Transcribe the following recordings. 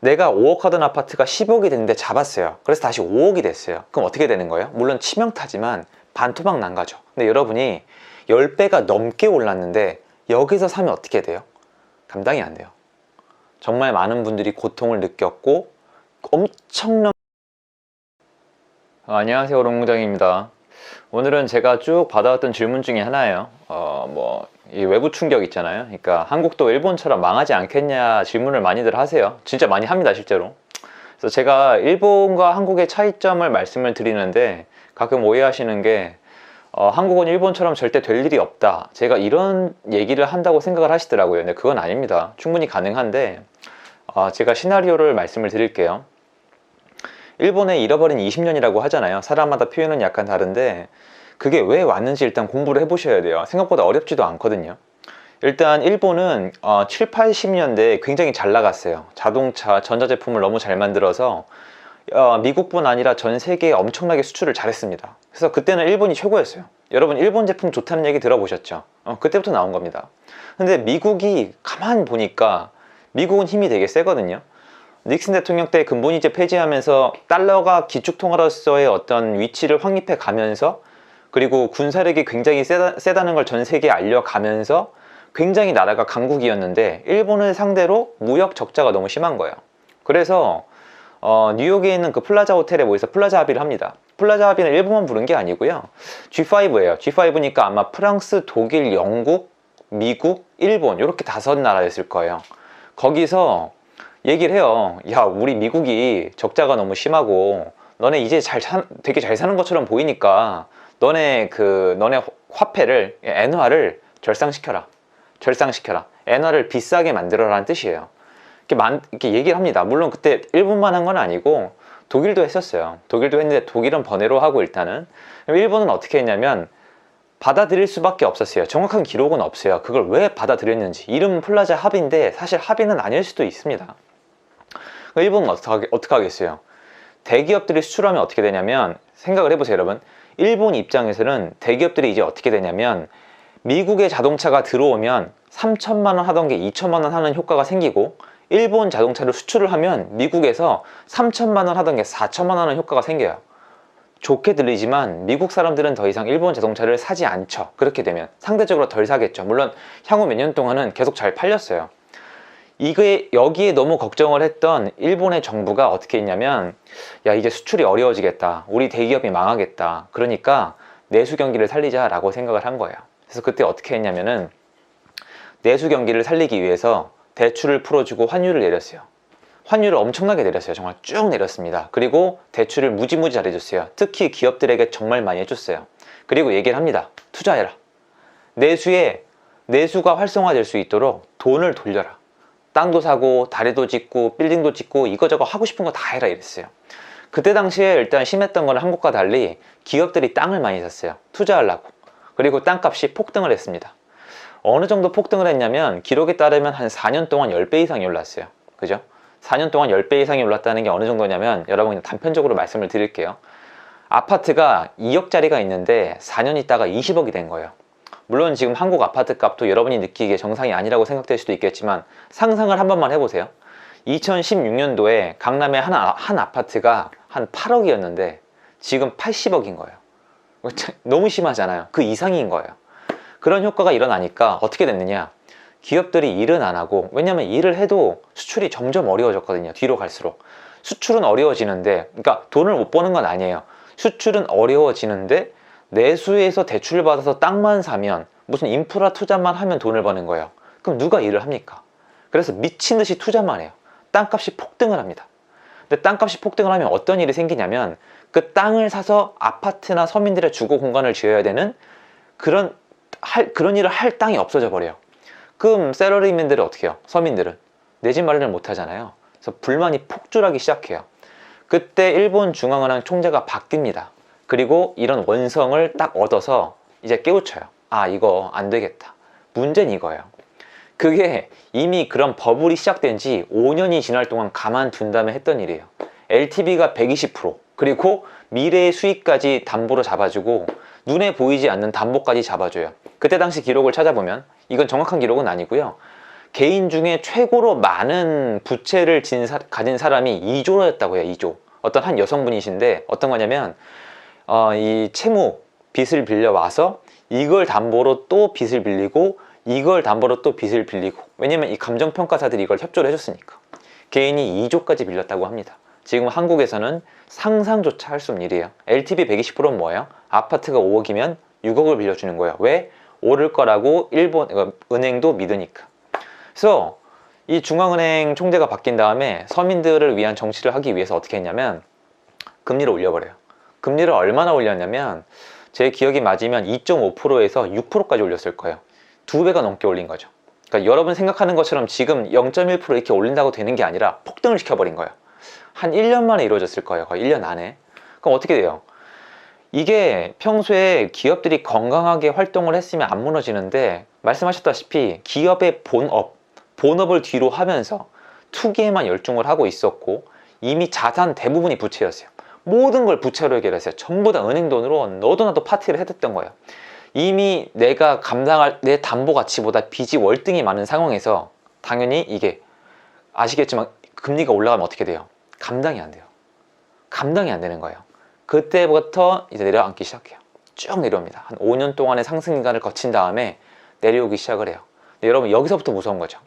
내가 5억 하던 아파트가 10억이 됐는데 잡았어요. 그래서 다시 5억이 됐어요. 그럼 어떻게 되는 거예요? 물론 치명타지만 반토막 난 거죠. 근데 여러분이 10배가 넘게 올랐는데 여기서 사면 어떻게 돼요? 감당이 안 돼요. 정말 많은 분들이 고통을 느꼈고 엄청난 안녕하세요, 롱무장입니다. 오늘은 제가 쭉 받아왔던 질문 중에 하나예요. 이 외부 충격 있잖아요. 그러니까 한국도 일본처럼 망하지 않겠냐 질문을 많이들 하세요. 진짜 많이 합니다, 실제로. 그래서 제가 일본과 한국의 차이점을 말씀을 드리는데 가끔 오해하시는 게 한국은 일본처럼 절대 될 일이 없다, 제가 이런 얘기를 한다고 생각을 하시더라고요. 근데 그건 아닙니다. 충분히 가능한데 제가 시나리오를 말씀을 드릴게요. 일본의 잃어버린 20년이라고 하잖아요. 사람마다 표현은 약간 다른데 그게 왜 왔는지 일단 공부를 해보셔야 돼요. 생각보다 어렵지도 않거든요. 일단 일본은 7, 80년대에 굉장히 잘 나갔어요. 자동차, 전자제품을 너무 잘 만들어서 미국뿐 아니라 전 세계에 엄청나게 수출을 잘했습니다. 그래서 그때는 일본이 최고였어요. 여러분 일본 제품 좋다는 얘기 들어보셨죠? 그때부터 나온 겁니다. 근데 미국이 가만 보니까 미국은 힘이 되게 세거든요. 닉슨 대통령 때 근본이제 폐지하면서 달러가 기축통화로서의 어떤 위치를 확립해 가면서, 그리고 군사력이 굉장히 세다는 걸 전 세계에 알려가면서 굉장히 나라가 강국이었는데 일본을 상대로 무역 적자가 너무 심한 거예요. 그래서 뉴욕에 있는 그 플라자 호텔에 모여서 플라자 합의를 합니다. 플라자 합의는 일본만 부른 게 아니고요, G5예요. G5니까 아마 프랑스, 독일, 영국, 미국, 일본 이렇게 5나라였을 거예요. 거기서 얘기를 해요. 야, 우리 미국이 적자가 너무 심하고 너네 이제 되게 잘 사는 것처럼 보이니까 너네 화폐를, 엔화를 절상시켜라. 엔화를 비싸게 만들어라는 뜻이에요. 이렇게 얘기를 합니다. 물론 그때 일본만 한 건 아니고 독일도 했었어요. 독일도 했는데 독일은 번외로 하고 일단은. 일본은 어떻게 했냐면 받아들일 수밖에 없었어요. 정확한 기록은 없어요. 그걸 왜 받아들였는지. 이름은 플라자 합의인데 사실 합의는 아닐 수도 있습니다. 일본은 어떻게 하겠어요? 대기업들이 수출하면 어떻게 되냐면, 생각을 해보세요 여러분. 일본 입장에서는 대기업들이 이제 어떻게 되냐면 미국의 자동차가 들어오면 3천만 원 하던 게 2천만 원 하는 효과가 생기고, 일본 자동차를 수출을 하면 미국에서 3천만 원 하던 게 4천만 원 하는 효과가 생겨요. 좋게 들리지만 미국 사람들은 더 이상 일본 자동차를 사지 않죠. 그렇게 되면 상대적으로 덜 사겠죠. 물론 향후 몇 년 동안은 계속 잘 팔렸어요. 여기에 너무 걱정을 했던 일본의 정부가 어떻게 했냐면, 야, 이제 수출이 어려워지겠다, 우리 대기업이 망하겠다, 그러니까 내수 경기를 살리자 라고 생각을 한 거예요. 그래서 그때 어떻게 했냐면은 내수 경기를 살리기 위해서 대출을 풀어주고 환율을 내렸어요. 환율을 엄청나게 내렸어요. 정말 쭉 내렸습니다. 그리고 대출을 무지무지 잘해줬어요. 특히 기업들에게 정말 많이 해줬어요. 그리고 얘기를 합니다. 투자해라. 내수가 활성화될 수 있도록 돈을 돌려라. 땅도 사고 다리도 짓고 빌딩도 짓고 이거저거 하고 싶은 거 다 해라 이랬어요. 그때 당시에 일단 심했던 거는 한국과 달리 기업들이 땅을 많이 샀어요. 투자하려고. 그리고 땅값이 폭등을 했습니다. 어느 정도 폭등을 했냐면 기록에 따르면 한 4년 동안 10배 이상이 올랐어요. 그죠? 4년 동안 10배 이상이 올랐다는 게 어느 정도냐면, 여러분 그냥 단편적으로 말씀을 드릴게요. 아파트가 2억짜리가 있는데 4년 있다가 20억이 된 거예요. 물론 지금 한국 아파트 값도 여러분이 느끼기에 정상이 아니라고 생각될 수도 있겠지만 상상을 한 번만 해보세요. 2016년도에 강남의 한 아파트가 한 8억이었는데 지금 80억인 거예요. 너무 심하잖아요. 그 이상인 거예요. 그런 효과가 일어나니까 어떻게 됐느냐, 기업들이 일은 안 하고, 왜냐면 일을 해도 수출이 점점 어려워졌거든요. 뒤로 갈수록 수출은 어려워지는데, 그러니까 돈을 못 버는 건 아니에요. 수출은 어려워지는데 내수에서 대출을 받아서 땅만 사면, 무슨 인프라 투자만 하면 돈을 버는 거예요. 그럼 누가 일을 합니까? 그래서 미친 듯이 투자만 해요. 땅값이 폭등을 합니다. 근데 땅값이 폭등을 하면 어떤 일이 생기냐면, 그 땅을 사서 아파트나 서민들의 주거 공간을 지어야 되는 그런 일을 할 땅이 없어져 버려요. 그럼 셀러리맨들은 어떻게 해요? 서민들은 내 집 마련을 못 하잖아요. 그래서 불만이 폭주하기 시작해요. 그때 일본 중앙은행 총재가 바뀝니다. 그리고 이런 원성을 딱 얻어서 이제 깨우쳐요. 아, 이거 안 되겠다. 문제는 이거예요. 그게 이미 그런 버블이 시작된 지 5년이 지날 동안 가만둔 다음에 했던 일이에요. LTV가 120%, 그리고 미래의 수익까지 담보로 잡아주고 눈에 보이지 않는 담보까지 잡아줘요. 그때 당시 기록을 찾아보면, 이건 정확한 기록은 아니고요, 개인 중에 최고로 많은 부채를 가진 사람이 2조였다고 해요. 2조. 어떤 한 여성분이신데 어떤 거냐면 이 채무 빚을 빌려 와서 이걸 담보로 또 빚을 빌리고 이걸 담보로 또 빚을 빌리고, 왜냐면 이 감정평가사들이 이걸 협조를 해줬으니까 개인이 2조까지 빌렸다고 합니다. 지금 한국에서는 상상조차 할 수 없는 일이에요. LTV 120%는 뭐예요? 아파트가 5억이면 6억을 빌려주는 거예요. 왜? 오를 거라고 일본 은행도 믿으니까. 그래서 이 중앙은행 총재가 바뀐 다음에 서민들을 위한 정치를 하기 위해서 어떻게 했냐면 금리를 올려버려요. 금리를 얼마나 올렸냐면 제 기억이 맞으면 2.5%에서 6%까지 올렸을 거예요. 2배가 넘게 올린 거죠. 그러니까 여러분 생각하는 것처럼 지금 0.1% 이렇게 올린다고 되는 게 아니라 폭등을 시켜버린 거예요. 한 1년 만에 이루어졌을 거예요. 거의 1년 안에. 그럼 어떻게 돼요? 이게 평소에 기업들이 건강하게 활동을 했으면 안 무너지는데, 말씀하셨다시피 기업의 본업을 뒤로 하면서 투기에만 열중을 하고 있었고 이미 자산 대부분이 부채였어요. 모든 걸 부채로 해결했어요. 전부 다 은행 돈으로 너도 나도 파티를 해댔던 거예요. 이미 내가 감당할 내 담보 가치보다 빚이 월등히 많은 상황에서 당연히 이게 아시겠지만 금리가 올라가면 어떻게 돼요? 감당이 안 돼요. 감당이 안 되는 거예요. 그때부터 이제 내려앉기 시작해요. 쭉 내려옵니다. 한 5년 동안의 상승 기간을 거친 다음에 내려오기 시작을 해요. 근데 여러분 여기서부터 무서운 거죠.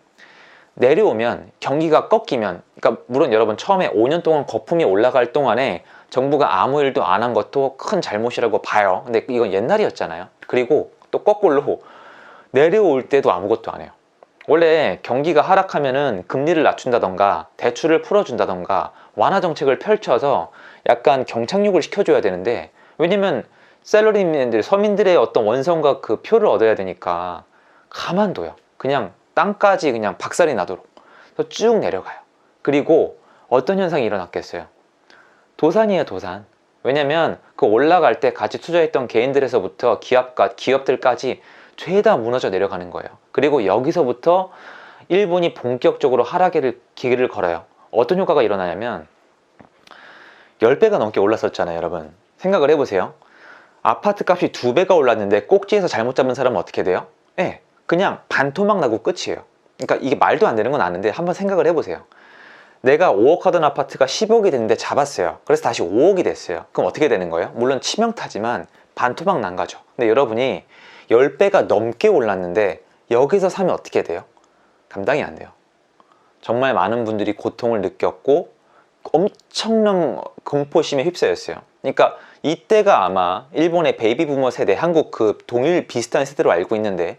내려오면 경기가 꺾이면, 그러니까 물론 여러분 처음에 5년 동안 거품이 올라갈 동안에 정부가 아무 일도 안 한 것도 큰 잘못이라고 봐요. 근데 이건 옛날이었잖아요. 그리고 또 거꾸로 내려올 때도 아무것도 안 해요. 원래 경기가 하락하면은 금리를 낮춘다던가 대출을 풀어준다던가 완화 정책을 펼쳐서 약간 경착륙을 시켜줘야 되는데, 왜냐면 샐러리맨들, 서민들의 어떤 원성과 그 표를 얻어야 되니까 가만둬요. 그냥 땅까지 그냥 박살이 나도록. 그래서 쭉 내려가요. 그리고 어떤 현상이 일어났겠어요? 도산이에요, 도산. 왜냐면 그 올라갈 때 같이 투자했던 개인들에서부터 기업들까지 죄다 무너져 내려가는 거예요. 그리고 여기서부터 일본이 본격적으로 하락의 기기를 걸어요. 어떤 효과가 일어나냐면 10배가 넘게 올랐었잖아요, 여러분. 생각을 해보세요. 아파트 값이 2배가 올랐는데 꼭지에서 잘못 잡은 사람은 어떻게 돼요? 그냥 반토막 나고 끝이에요. 그러니까 이게 말도 안 되는 건 아는데 한번 생각을 해보세요. 내가 5억 하던 아파트가 10억이 됐는데 잡았어요. 그래서 다시 5억이 됐어요. 그럼 어떻게 되는 거예요? 물론 치명타지만 반토막 난 거죠. 근데 여러분이 10배가 넘게 올랐는데 여기서 사면 어떻게 돼요? 감당이 안 돼요. 정말 많은 분들이 고통을 느꼈고 엄청난 공포심에 휩싸였어요. 그러니까 이때가 아마 일본의 베이비 부머 세대, 한국 그 동일 비슷한 세대로 알고 있는데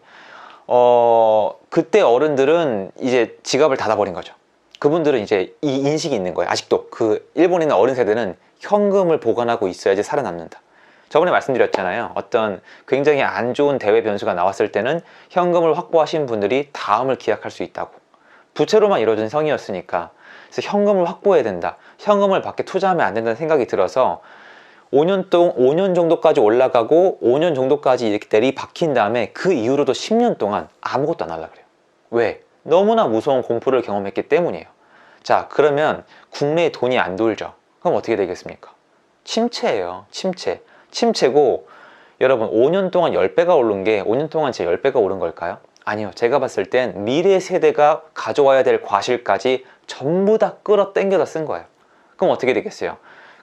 그때 어른들은 이제 지갑을 닫아버린 거죠. 그분들은 이제 이 인식이 있는 거예요. 아직도 그 일본에 있는 어른 세대는 현금을 보관하고 있어야지 살아남는다. 저번에 말씀드렸잖아요. 어떤 굉장히 안 좋은 대외 변수가 나왔을 때는 현금을 확보하신 분들이 다음을 기약할 수 있다고. 부채로만 이루어진 성이었으니까. 그래서 현금을 확보해야 된다. 현금을 밖에 투자하면 안 된다는 생각이 들어서 5년 정도까지 올라가고 5년 정도까지 이렇게 내리박힌 다음에 그 이후로도 10년 동안 아무것도 안 하려고 그래요. 왜? 너무나 무서운 공포를 경험했기 때문이에요. 자, 그러면 국내에 돈이 안 돌죠. 그럼 어떻게 되겠습니까? 침체예요. 침체고, 여러분 5년 동안 10배가 오른 게 5년 동안 제 10배가 오른 걸까요? 아니요. 제가 봤을 땐 미래 세대가 가져와야 될 과실까지 전부 다 끌어당겨다 쓴 거예요. 그럼 어떻게 되겠어요?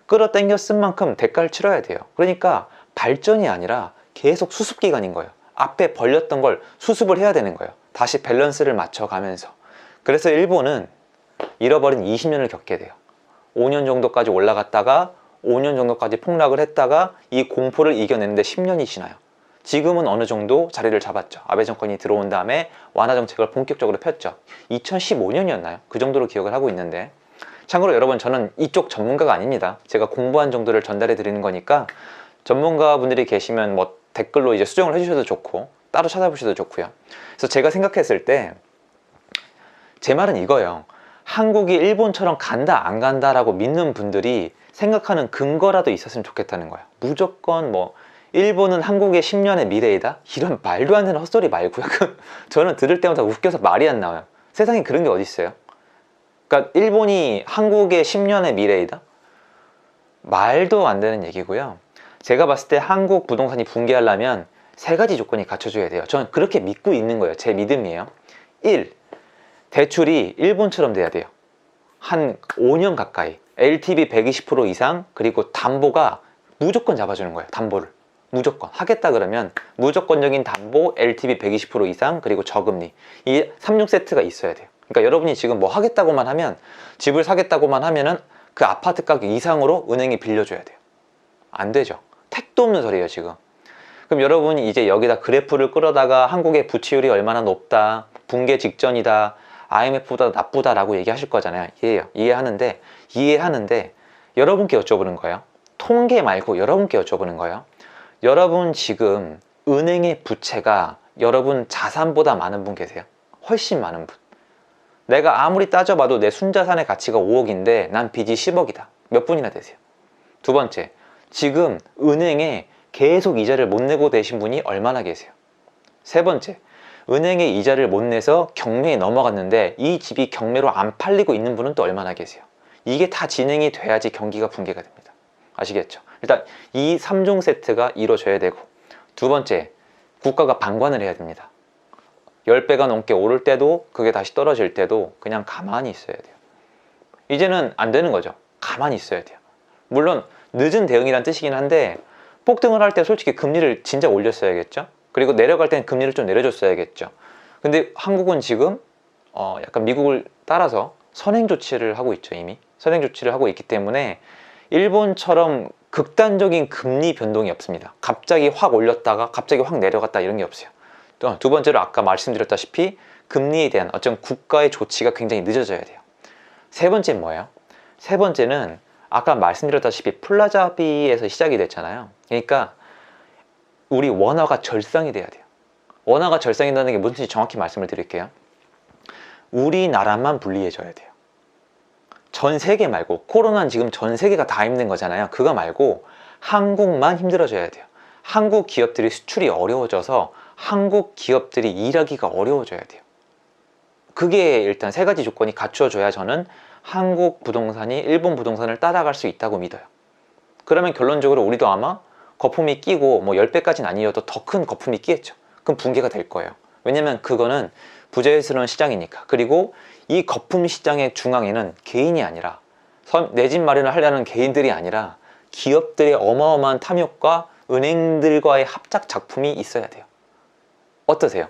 끌어당겨 쓴 만큼 대가를 치러야 돼요. 그러니까 발전이 아니라 계속 수습 기간인 거예요. 앞에 벌렸던 걸 수습을 해야 되는 거예요. 다시 밸런스를 맞춰가면서. 그래서 일본은 잃어버린 20년을 겪게 돼요. 5년 정도까지 올라갔다가 5년 정도까지 폭락을 했다가 이 공포를 이겨내는데 10년이 지나요. 지금은 어느 정도 자리를 잡았죠. 아베 정권이 들어온 다음에 완화 정책을 본격적으로 폈죠. 2015년이었나요? 그 정도로 기억을 하고 있는데, 참고로 여러분 저는 이쪽 전문가가 아닙니다. 제가 공부한 정도를 전달해 드리는 거니까 전문가분들이 계시면 뭐 댓글로 이제 수정을 해주셔도 좋고 따로 찾아보셔도 좋고요. 그래서 제가 생각했을 때 제 말은 이거예요. 한국이 일본처럼 간다 안 간다라고 믿는 분들이 생각하는 근거라도 있었으면 좋겠다는 거예요. 무조건 뭐 일본은 한국의 10년의 미래이다? 이런 말도 안 되는 헛소리 말고요. 저는 들을 때마다 웃겨서 말이 안 나와요. 세상에 그런 게 어디 있어요? 그러니까 일본이 한국의 10년의 미래이다? 말도 안 되는 얘기고요. 제가 봤을 때 한국 부동산이 붕괴하려면 3가지 조건이 갖춰져야 돼요. 저는 그렇게 믿고 있는 거예요. 제 믿음이에요. 1. 대출이 일본처럼 돼야 돼요. 한 5년 가까이. LTV 120% 이상, 그리고 담보가 무조건 잡아주는 거예요. 담보를 무조건 하겠다 그러면 무조건적인 담보, LTV 120% 이상, 그리고 저금리, 이 3종 세트가 있어야 돼요. 그러니까 여러분이 지금 뭐 하겠다고만 하면, 집을 사겠다고만 하면은 그 아파트 가격 이상으로 은행에 빌려줘야 돼요. 안 되죠. 택도 없는 소리예요 지금. 그럼 여러분이 이제 여기다 그래프를 끌어다가 한국의 부채율이 얼마나 높다, 붕괴 직전이다, IMF보다 나쁘다 라고 얘기하실 거잖아요. 이해하는데 여러분께 여쭤보는 거예요. 통계 말고 여러분께 여쭤보는 거예요. 여러분 지금 은행의 부채가 여러분 자산보다 많은 분 계세요? 훨씬 많은 분. 내가 아무리 따져봐도 내 순자산의 가치가 5억인데 난 빚이 10억이다. 몇 분이나 되세요? 두 번째, 지금 은행에 계속 이자를 못 내고 계신 분이 얼마나 계세요? 세 번째, 은행에 이자를 못 내서 경매에 넘어갔는데 이 집이 경매로 안 팔리고 있는 분은 또 얼마나 계세요? 이게 다 진행이 돼야지 경기가 붕괴가 됩니다. 아시겠죠? 일단 이 3종 세트가 이루어져야 되고, 두 번째, 국가가 방관을 해야 됩니다. 10배가 넘게 오를 때도, 그게 다시 떨어질 때도 그냥 가만히 있어야 돼요. 이제는 안 되는 거죠. 가만히 있어야 돼요. 물론 늦은 대응이란 뜻이긴 한데, 폭등을 할 때 솔직히 금리를 진짜 올렸어야겠죠. 그리고 내려갈 때는 금리를 좀 내려줬어야겠죠. 근데 한국은 지금 약간 미국을 따라서 선행 조치를 하고 있죠. 이미 선행 조치를 하고 있기 때문에 일본처럼 극단적인 금리 변동이 없습니다. 갑자기 확 올렸다가 갑자기 확 내려갔다 이런 게 없어요. 또 두 번째로 아까 말씀드렸다시피 금리에 대한 어떤 국가의 조치가 굉장히 늦어져야 돼요. 세 번째는 뭐예요? 세 번째는 아까 말씀드렸다시피 플라자비에서 시작이 됐잖아요. 그러니까 우리 원화가 절상이 돼야 돼요. 원화가 절상이 된다는 게 무슨 뜻인지 정확히 말씀을 드릴게요. 우리나라만 불리해져야 돼요. 전 세계 말고, 코로나는 지금 전 세계가 다 힘든 거잖아요. 그거 말고 한국만 힘들어져야 돼요. 한국 기업들이 수출이 어려워져서 한국 기업들이 일하기가 어려워져야 돼요. 그게 일단 세 가지 조건이 갖춰져야 저는 한국 부동산이 일본 부동산을 따라갈 수 있다고 믿어요. 그러면 결론적으로 우리도 아마 거품이 끼고 뭐 10배까지는 아니어도 더 큰 거품이 끼겠죠. 그럼 붕괴가 될 거예요. 왜냐면 그거는 부자연스러운 시장이니까. 그리고 이 거품 시장의 중앙에는 개인이 아니라, 내 집 마련을 하려는 개인들이 아니라 기업들의 어마어마한 탐욕과 은행들과의 합작 작품이 있어야 돼요. 어떠세요?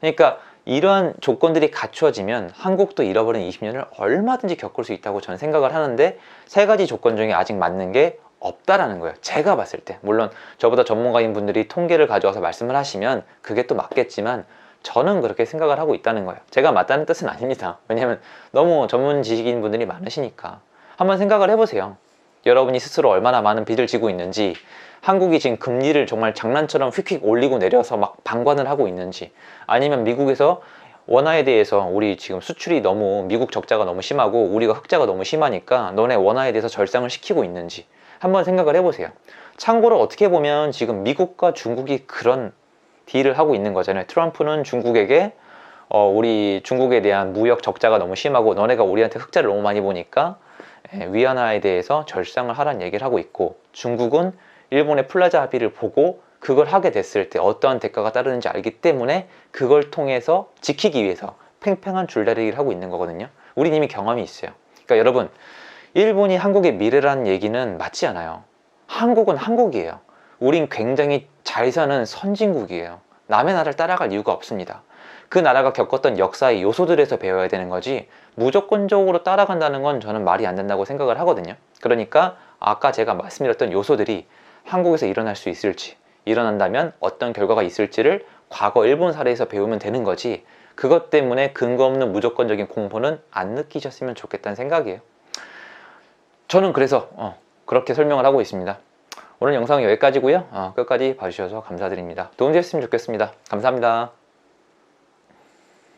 그러니까 이러한 조건들이 갖추어지면 한국도 잃어버린 20년을 얼마든지 겪을 수 있다고 저는 생각을 하는데, 세 가지 조건 중에 아직 맞는 게 없다라는 거예요. 제가 봤을 때. 물론 저보다 전문가인 분들이 통계를 가져와서 말씀을 하시면 그게 또 맞겠지만, 저는 그렇게 생각을 하고 있다는 거예요. 제가 맞다는 뜻은 아닙니다. 왜냐하면 너무 전문 지식인 분들이 많으시니까. 한번 생각을 해보세요. 여러분이 스스로 얼마나 많은 빚을 지고 있는지, 한국이 지금 금리를 정말 장난처럼 휙휙 올리고 내려서 막 방관을 하고 있는지, 아니면 미국에서 원화에 대해서 우리 지금 수출이 너무, 미국 적자가 너무 심하고 우리가 흑자가 너무 심하니까 너네 원화에 대해서 절상을 시키고 있는지 한번 생각을 해보세요. 참고로 어떻게 보면 지금 미국과 중국이 그런 딜을 하고 있는 거잖아요. 트럼프는 중국에게 우리 중국에 대한 무역 적자가 너무 심하고 너네가 우리한테 흑자를 너무 많이 보니까 위안화에 대해서 절상을 하라는 얘기를 하고 있고, 중국은 일본의 플라자 합의를 보고 그걸 하게 됐을 때 어떠한 대가가 따르는지 알기 때문에 그걸 통해서 지키기 위해서 팽팽한 줄다리기를 하고 있는 거거든요. 우린 이미 경험이 있어요. 그러니까 여러분, 일본이 한국의 미래라는 얘기는 맞지 않아요. 한국은 한국이에요. 우린 굉장히 잘 사는 선진국이에요. 남의 나라를 따라갈 이유가 없습니다. 그 나라가 겪었던 역사의 요소들에서 배워야 되는 거지, 무조건적으로 따라간다는 건 저는 말이 안 된다고 생각을 하거든요. 그러니까 아까 제가 말씀드렸던 요소들이 한국에서 일어날 수 있을지, 일어난다면 어떤 결과가 있을지를 과거 일본 사례에서 배우면 되는 거지, 그것 때문에 근거 없는 무조건적인 공포는 안 느끼셨으면 좋겠다는 생각이에요. 저는 그래서 그렇게 설명을 하고 있습니다. 오늘 영상은 여기까지고요. 끝까지 봐주셔서 감사드립니다. 도움되셨으면 좋겠습니다. 감사합니다.